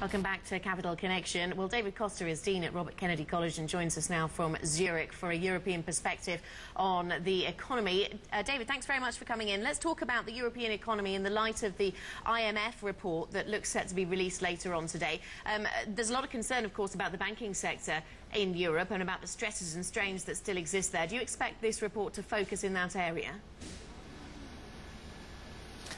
Welcome back to Capital Connection. Well, David Costa is Dean at Robert Kennedy College and joins us now from Zurich for a European perspective on the economy. David, thanks very much for coming in. Let's talk about the European economy in the light of the IMF report that looks set to be released later on today. There's a lot of concern, of course, about the banking sector in Europe and about the stresses and strains that still exist there. Do you expect this report to focus in that area?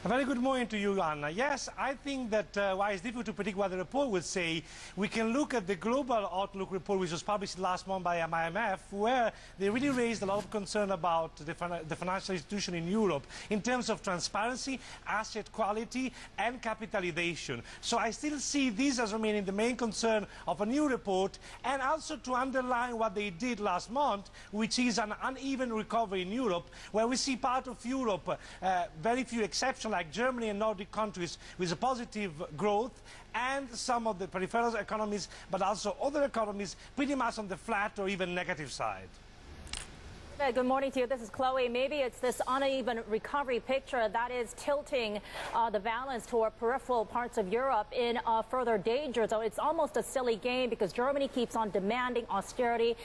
A very good morning to you, Anna. Yes, I think that while it's difficult to predict what the report will say, we can look at the global outlook report, which was published last month by IMF, where they really raised a lot of concern about the financial institution in Europe in terms of transparency, asset quality, and capitalization. So I still see this as remaining the main concern of a new report, and also to underline what they did last month, which is an uneven recovery in Europe, where we see part of Europe, very few exceptions, like Germany and Nordic countries, with a positive growth, and some of the peripheral economies, but also other economies, pretty much on the flat or even negative side. Good morning to you. This is Chloe. Maybe it's this uneven recovery picture that is tilting the balance toward peripheral parts of Europe in further danger. So it's almost a silly game because Germany keeps on demanding austerity.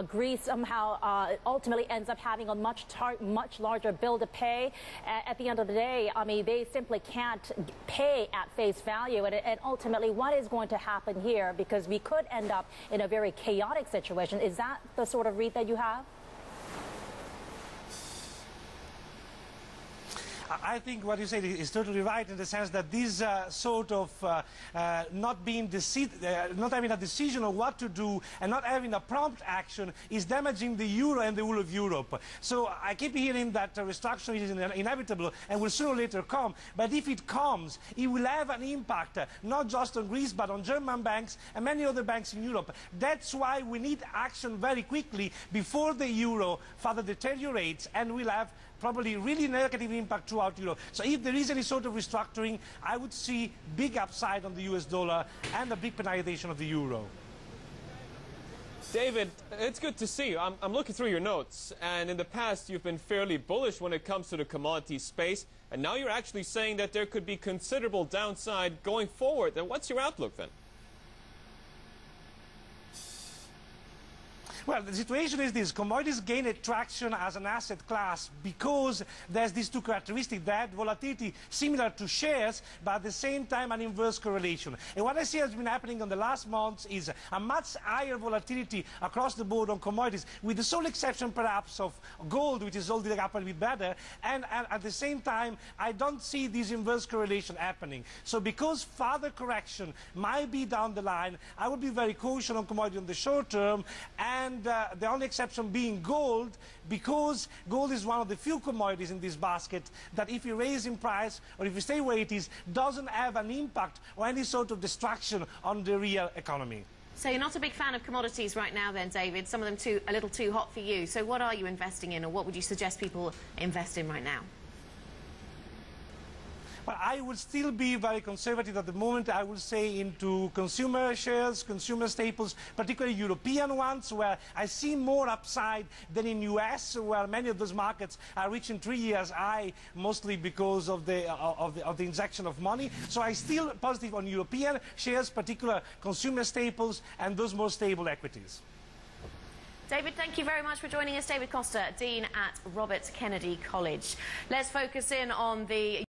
Greece somehow ultimately ends up having a much larger bill to pay. At the end of the day, I mean, they simply can't pay at face value. And ultimately, what is going to happen here? Because we could end up in a very chaotic situation. Is that the sort of read that you have? I think what you said is totally right in the sense that this sort of not having a decision on what to do and not having a prompt action is damaging the euro and the whole of Europe. So I keep hearing that restructuring is inevitable and will sooner or later come. But if it comes, it will have an impact not just on Greece but on German banks and many other banks in Europe. That's why we need action very quickly before the euro further deteriorates and will have probably really negative impact throughout Europe. So if there is any sort of restructuring, I would see big upside on the US dollar and a big penalization of the euro. David, it's good to see you. I'm looking through your notes, and in the past you've been fairly bullish when it comes to the commodity space, and now you're actually saying that there could be considerable downside going forward. Then what's your outlook then? Well, the situation is this. Commodities gain traction as an asset class because there's these two characteristics. That volatility similar to shares, but at the same time an inverse correlation. And what I see has been happening in the last months is a much higher volatility across the board on commodities, with the sole exception perhaps of gold, which is holding up a bit better. And at the same time, I don't see this inverse correlation happening. So because further correction might be down the line, I would be very cautious on commodity in the short term, and the only exception being gold, because gold is one of the few commodities in this basket that if you raise in price or if you stay where it is, doesn't have an impact or any sort of distraction on the real economy. So you're not a big fan of commodities right now then, David? Some of them a little too hot for you. So what are you investing in, or what would you suggest people invest in right now? Well, I would still be very conservative at the moment. I would say into consumer shares, consumer staples, particularly European ones, where I see more upside than in US, where many of those markets are reaching 3 years high, mostly because of the injection of money. So I'm still positive on European shares, particular consumer staples, and those more stable equities. David, thank you very much for joining us. David Costa, Dean at Robert Kennedy College. Let's focus in on the